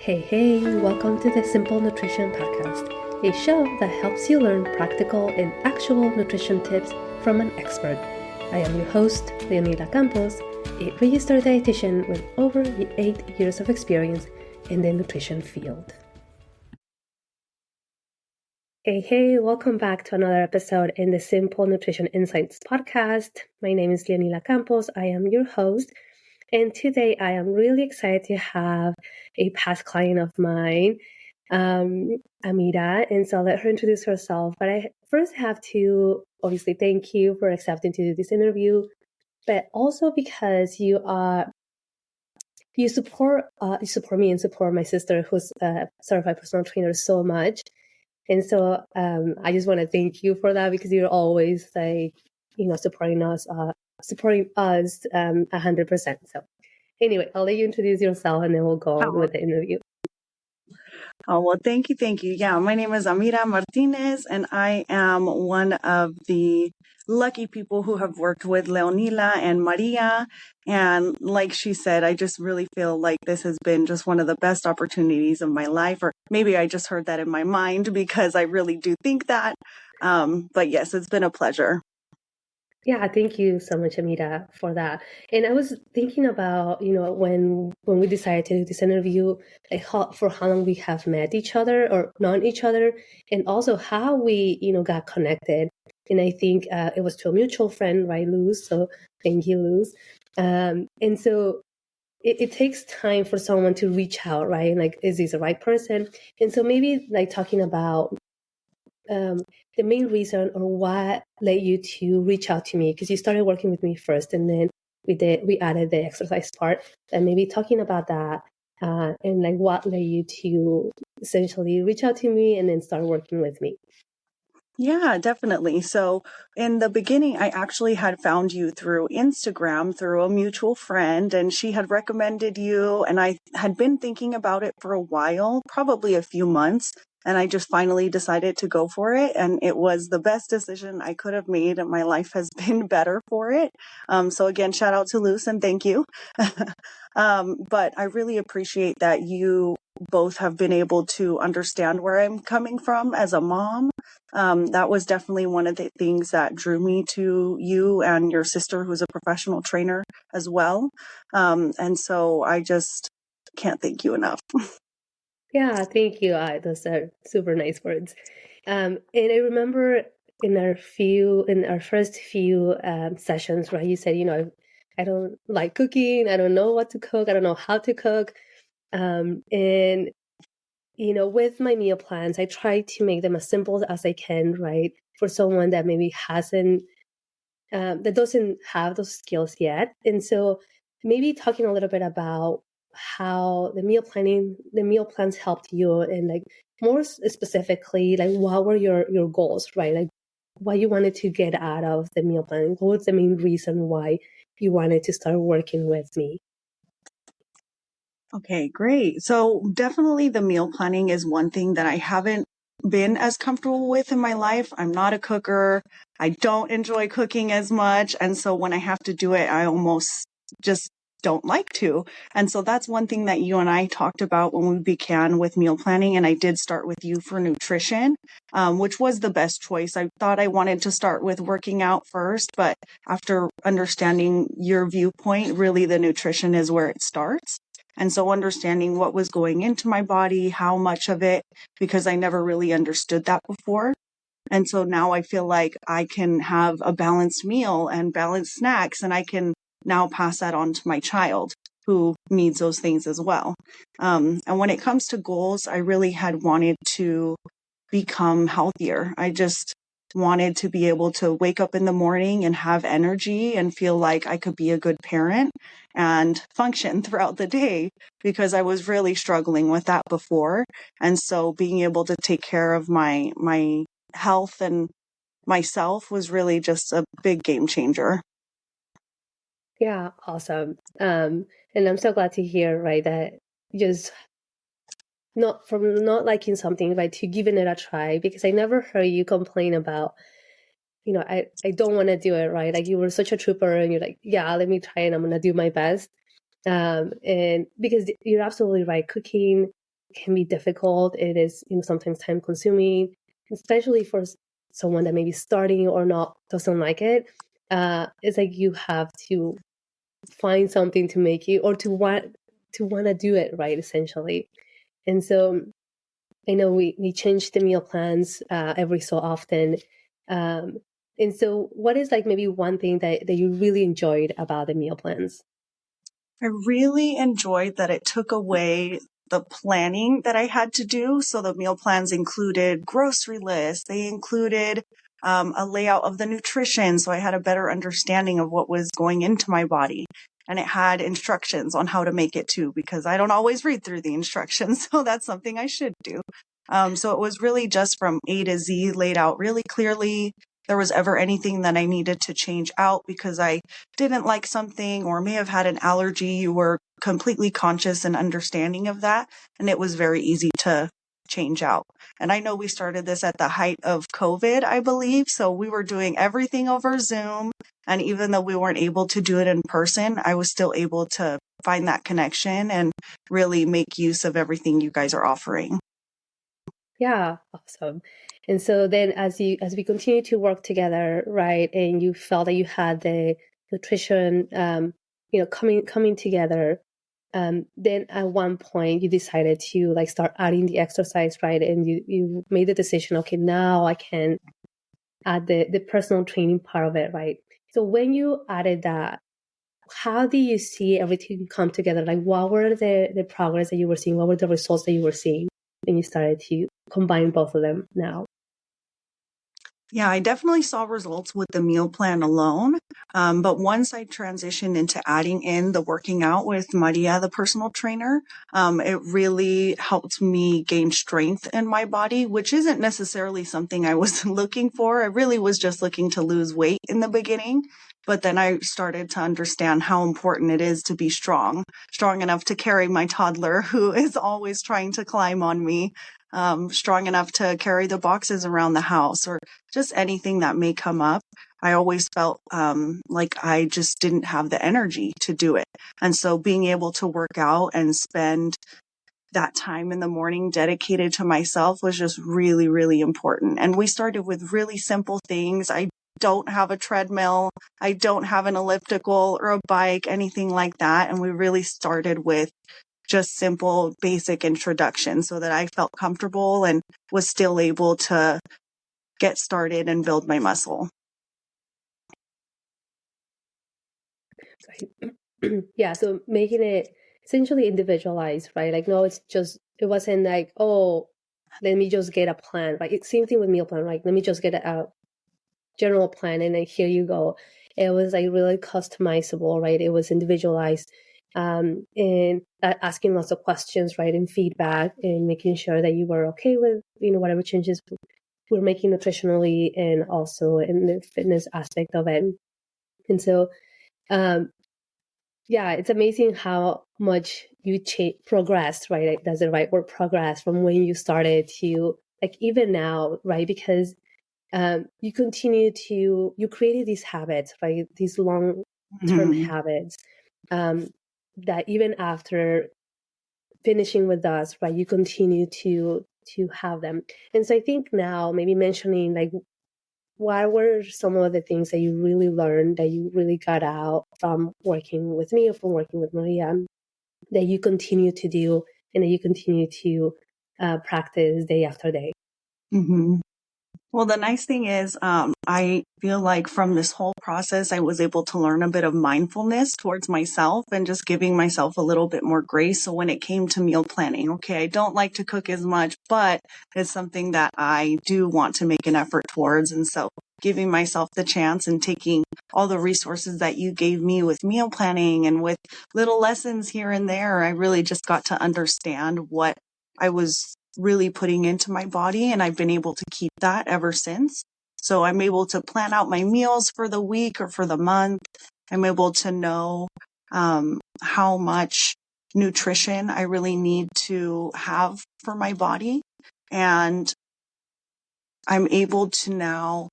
Hey, welcome to the Simple Nutrition Podcast, a show that helps you learn practical and actual nutrition tips from an expert. I am your host, Leonila Campos, a registered dietitian with over 8 years of experience in the nutrition field. Hey, welcome back to another episode in the Simple Nutrition Insights Podcast. My name is Leonila Campos. I am your host. And today I am really excited to have a past client of mine, Amira. And so I'll let her introduce herself. But I first have to obviously thank you for accepting to do this interview, but also because you support me and support my sister, who's a certified personal trainer, so much. And so I just want to thank you for that, because you're always supporting us 100%. So anyway, I'll let you introduce yourself and then we'll go on with the interview. Oh, well, thank you. Yeah, my name is Amira Martinez, and I am one of the lucky people who have worked with Leonila and Maria. And like she said, I just really feel like this has been just one of the best opportunities of my life, or maybe I just heard that in my mind because I really do think that. But yes, it's been a pleasure. Yeah, thank you so much, Amira, for that. And I was thinking about, when we decided to do this interview, like for how long we have met each other or known each other, and also how we, got connected. And I think it was to a mutual friend, right, Luz? So thank you, Luz. And so it takes time for someone to reach out, right? Like, is this the right person? And so maybe like talking about the main reason or what led you to reach out to me, because you started working with me first and then we added the exercise part, and maybe talking about that and like what led you to essentially reach out to me and then start working with me. Yeah, definitely. So in the beginning, I actually had found you through Instagram through a mutual friend, and she had recommended you. And I had been thinking about it for a while, probably a few months. And I just finally decided to go for it. And it was the best decision I could have made. And my life has been better for it. So again, shout out to Luce and thank you. But I really appreciate that you both have been able to understand where I'm coming from as a mom. That was definitely one of the things that drew me to you and your sister, who's a professional trainer as well. And so I just can't thank you enough. Yeah, thank you. Those are super nice words. And I remember in our first few sessions, right? You said, I don't like cooking. I don't know what to cook. I don't know how to cook. And with my meal plans, I try to make them as simple as I can, right? For someone that maybe that doesn't have those skills yet. And so maybe talking a little bit about how the meal plans helped you, and like more specifically, like what were your goals, right? Like what you wanted to get out of the meal plan. What was the main reason why you wanted to start working with me? Okay, great. So definitely the meal planning is one thing that I haven't been as comfortable with in my life. I'm not a cooker. I don't enjoy cooking as much. And so when I have to do it, I almost just don't like to. And so that's one thing that you and I talked about when we began with meal planning. And I did start with you for nutrition, which was the best choice. I thought I wanted to start with working out first, but after understanding your viewpoint, really the nutrition is where it starts. And so understanding what was going into my body, how much of it, because I never really understood that before. And so now I feel like I can have a balanced meal and balanced snacks, and I can now pass that on to my child who needs those things as well. And when it comes to goals, I really had wanted to become healthier. I just wanted to be able to wake up in the morning and have energy and feel like I could be a good parent and function throughout the day, because I was really struggling with that before. And so being able to take care of my health and myself was really just a big game changer. Yeah, awesome. And I'm so glad to hear, right, that just not liking something, right, to giving it a try, because I never heard you complain about, I don't want to do it, right? Like you were such a trooper and you're like, yeah, let me try and I'm going to do my best. And because you're absolutely right, cooking can be difficult. It is, sometimes time consuming, especially for someone that may be starting or not, doesn't like it. It's like you have to find something to make you, or to want to do it right, essentially. And so I know we change the meal plans every so often. And so what is like maybe one thing that you really enjoyed about the meal plans? I really enjoyed that it took away the planning that I had to do. So the meal plans included grocery lists. They included a layout of the nutrition. So I had a better understanding of what was going into my body. And it had instructions on how to make it too, because I don't always read through the instructions. So that's something I should do. So it was really just from A to Z laid out really clearly. There was ever anything that I needed to change out because I didn't like something or may have had an allergy, you were completely conscious and understanding of that. And it was very easy to change out. And I know we started this at the height of COVID, I believe. So we were doing everything over Zoom. And even though we weren't able to do it in person, I was still able to find that connection and really make use of everything you guys are offering. Yeah, awesome. And so then as we continue to work together, right, and you felt that you had the nutrition coming together, then at one point you decided to like start adding the exercise, right? And you made the decision, okay, now I can add the personal training part of it, right? So when you added that, how do you see everything come together? Like, what were the progress that you were seeing? What were the results that you were seeing when you started to combine both of them now? Yeah, I definitely saw results with the meal plan alone. But once I transitioned into adding in the working out with Maria, the personal trainer, it really helped me gain strength in my body, which isn't necessarily something I was looking for. I really was just looking to lose weight in the beginning. But then I started to understand how important it is to be strong enough to carry my toddler who is always trying to climb on me, strong enough to carry the boxes around the house or just anything that may come up. I always felt like I just didn't have the energy to do it. And so being able to work out and spend that time in the morning dedicated to myself was just really, really important. And we started with really simple things. I don't have a treadmill. I don't have an elliptical or a bike, anything like that. And we really started with just simple, basic introduction so that I felt comfortable and was still able to get started and build my muscle. Yeah, so making it essentially individualized, right? Like, no, it wasn't like, oh, let me just get a plan, right? It's same thing with meal plan, right? Let me just get a general plan and then here you go. It was like really customizable, right? It was individualized, and asking lots of questions, right? And feedback and making sure that you were okay with, whatever changes we're making nutritionally and also in the fitness aspect of it. And so, yeah, it's amazing how much you progressed, right? Like, that's the right word, progress, from when you started to like even now, right? Because you created these habits, right? These long-term habits that even after finishing with us, right, you continue to have them. And so I think now maybe mentioning like, what were some of the things that you really learned, that you really got out from working with me or from working with Maria, that you continue to do and that you continue to practice day after day? Mm-hmm. Well, the nice thing is, I feel like from this whole process, I was able to learn a bit of mindfulness towards myself and just giving myself a little bit more grace. So when it came to meal planning, okay, I don't like to cook as much, but it's something that I do want to make an effort towards. And so giving myself the chance and taking all the resources that you gave me with meal planning and with little lessons here and there, I really just got to understand what I was really putting into my body, and I've been able to keep that ever since. So I'm able to plan out my meals for the week or for the month. I'm able to know how much nutrition I really need to have for my body. And I'm able to now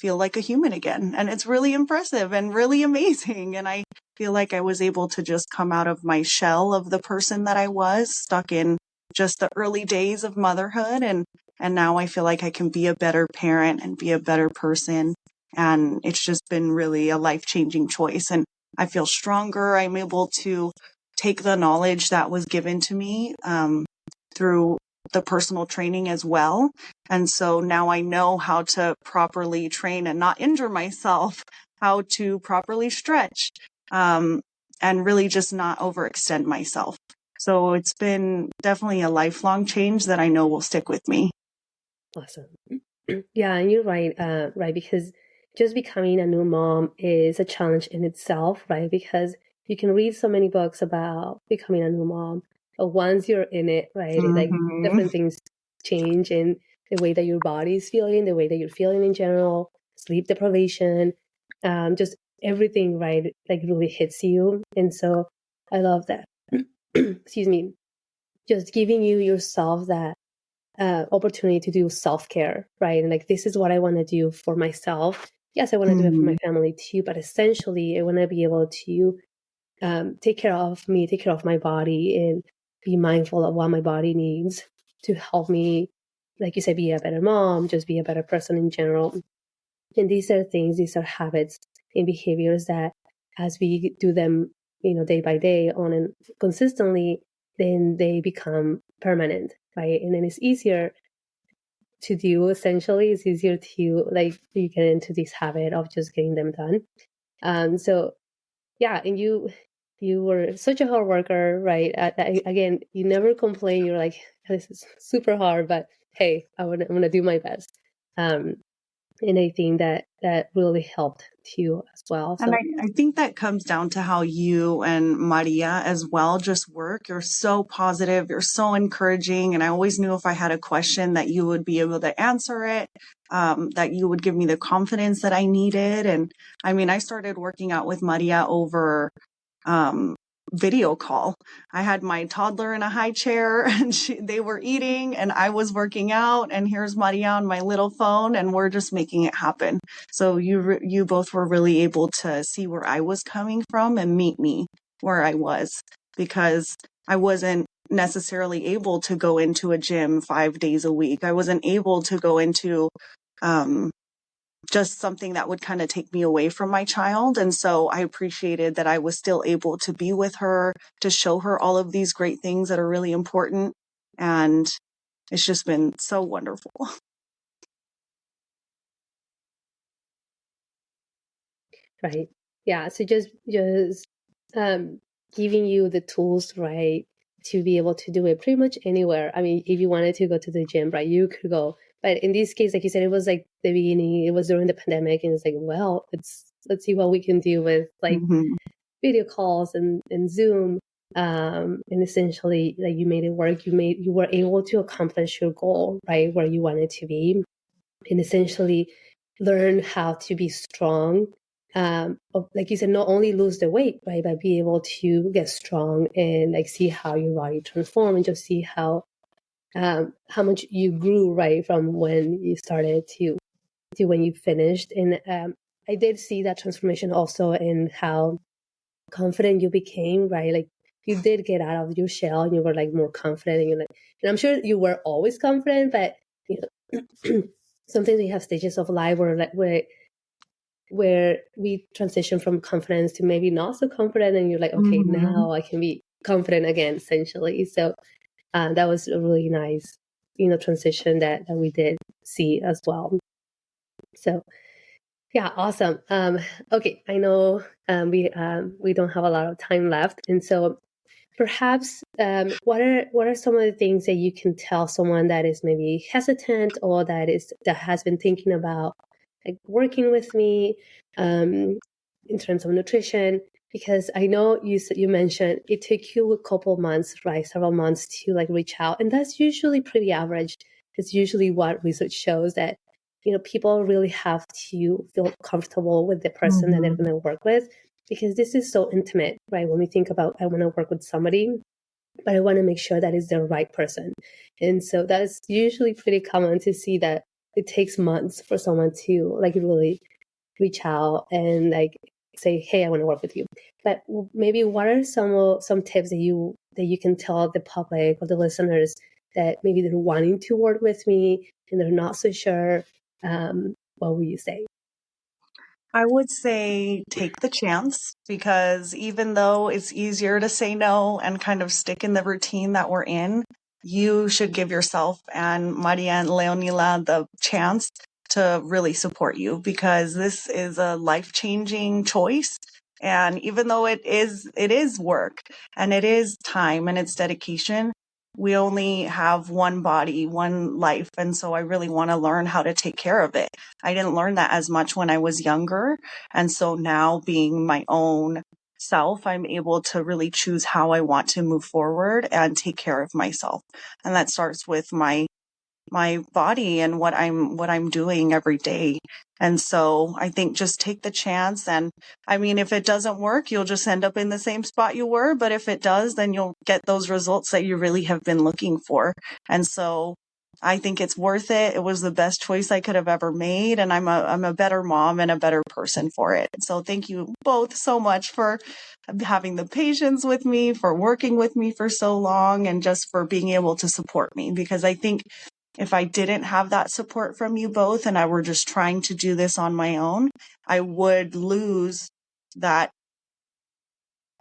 feel like a human again. And it's really impressive and really amazing. And I feel like I was able to just come out of my shell of the person that I was stuck in just the early days of motherhood. And now I feel like I can be a better parent and be a better person. And it's just been really a life-changing choice. And I feel stronger. I'm able to take the knowledge that was given to me through the personal training as well. And so now I know how to properly train and not injure myself, how to properly stretch, and really just not overextend myself. So it's been definitely a lifelong change that I know will stick with me. Awesome. Yeah, and you're right, right, because just becoming a new mom is a challenge in itself, right? Because you can read so many books about becoming a new mom, but once you're in it, right, like different things change in the way that your body is feeling, the way that you're feeling in general, sleep deprivation, just everything, right, like really hits you. And so I love that. Excuse me, just giving you yourself that opportunity to do self-care, right? And like, this is what I want to do for myself. Yes, I want to do it for my family too, but essentially I want to be able to take care of me, take care of my body, and be mindful of what my body needs to help me, like you said, be a better mom, just be a better person in general. And these are things, these are habits and behaviors that as we do them, day by day on and consistently, then they become permanent, right? And then it's easier to do. Essentially, it's easier to, like, you get into this habit of just getting them done. So yeah, and you were such a hard worker, right? Again, you never complain. You're like, this is super hard, but hey, I'm gonna do my best. And I think that really helped too as well. And So I think that comes down to how you and Maria as well just work. You're so positive. You're so encouraging. And I always knew if I had a question that you would be able to answer it, that you would give me the confidence that I needed. And I mean, I started working out with Maria over video call. I had my toddler in a high chair and they were eating and I was working out, and here's Maria on my little phone, and we're just making it happen. So you both were really able to see where I was coming from and meet me where I was, because I wasn't necessarily able to go into a gym 5 days a week. I wasn't able to go into just something that would kind of take me away from my child. And so I appreciated that I was still able to be with her, to show her all of these great things that are really important. And it's just been so wonderful. right, yeah. So just giving you the tools, right, to be able to do it pretty much anywhere. I mean, if you wanted to go to the gym, right, you could go. But in this case, like you said, it was like the beginning, it was during the pandemic, and it's like, well, let's see what we can do with like video calls and Zoom. And essentially, like, you made it work. You were able to accomplish your goal, right, where you wanted to be, and essentially learn how to be strong. Like you said, not only lose the weight, right, but be able to get strong and like see how your body transform, and just see how much you grew, right, from when you started to when you finished. And I did see that transformation also in how confident you became, right? Like, you did get out of your shell and you were like more confident, and you're like, and I'm sure you were always confident, but you know, sometimes we have stages of life where like where we transition from confidence to maybe not so confident, and you're like, okay, now I can be confident again, essentially. So that was a really nice, transition that we did see as well. So yeah, awesome. Okay, I know we don't have a lot of time left, and so perhaps what are some of the things that you can tell someone that is maybe hesitant, or that has been thinking about like working with me in terms of nutrition? Because I know you mentioned it took you a couple months, right, several months to like reach out, and that's usually pretty average. It's usually what research shows, that people really have to feel comfortable with the person that they're going to work with, because this is so intimate, right? When we think about, I want to work with somebody, but I want to make sure that it's the right person. And so that's usually pretty common to see that it takes months for someone to like really reach out and like say, hey, I want to work with you. But maybe what are some tips that you that you can tell the public or the listeners that maybe they're wanting to work with me and they're not so sure? What would you say? I would say take the chance, because even though it's easier to say no and kind of stick in the routine that we're in, you should give yourself and Maria and Leonila the chance to really support you, because this is a life-changing choice. And even though it is work and it is time and it's dedication, we only have one body, one life. And so I really want to learn how to take care of it. I didn't learn that as much when I was younger. And so now, being my own self, I'm able to really choose how I want to move forward and take care of myself. And that starts with my body and what I'm doing every day. And so I think just take the chance. And I mean, if it doesn't work, you'll just end up in the same spot you were. But if it does, then you'll get those results that you really have been looking for. And so I think it's worth it. It was the best choice I could have ever made. And I'm a better mom and a better person for it. So thank you both so much for having the patience with me, for working with me for so long, and just for being able to support me. Because I think if I didn't have that support from you both and I were just trying to do this on my own, I would lose that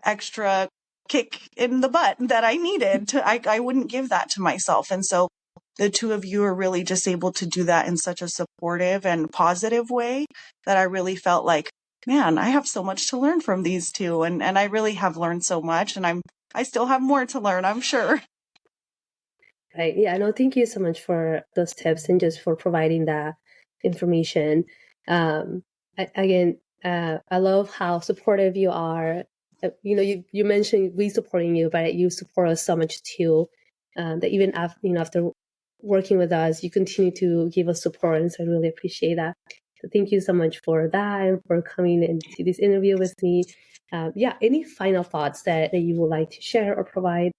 extra kick in the butt that I needed to, I wouldn't give that to myself. And so the two of you are really just able to do that in such a supportive and positive way that I really felt like, man, I have so much to learn from these two. And I really have learned so much, and I still have more to learn, I'm sure. Right. Yeah, no, thank you so much for those tips and just for providing that information. I love how supportive you are. You mentioned we supporting you, but you support us so much too. That even after working with us, you continue to give us support, and so I really appreciate that. So thank you so much for that and for coming into this interview with me. Any final thoughts that you would like to share or provide?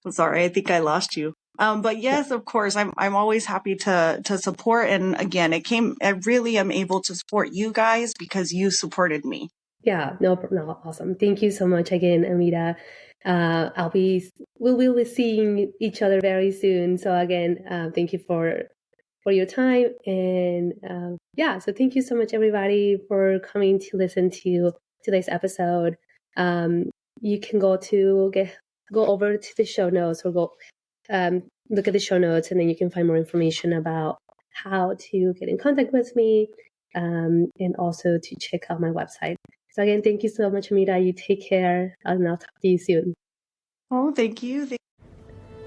Sorry, I think I lost you. But yes, of course, I'm always happy to support. And again, I really am able to support you guys because you supported me. Yeah, no, awesome. Thank you so much again, Amira. We will be seeing each other very soon. So again, thank you for your time. And so thank you so much, everybody, for coming to listen to today's episode. You can go over to the show notes, or go look at the show notes, and then you can find more information about how to get in contact with me, and also to check out my website. So again, thank you so much, Amira. You take care, and I'll talk to you soon. Oh, thank you.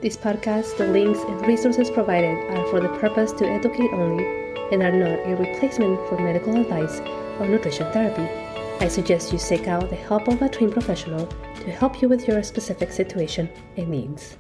This podcast, the links and resources provided are for the purpose to educate only and are not a replacement for medical advice or nutrition therapy. I suggest you seek out the help of a trained professional to help you with your specific situation and needs.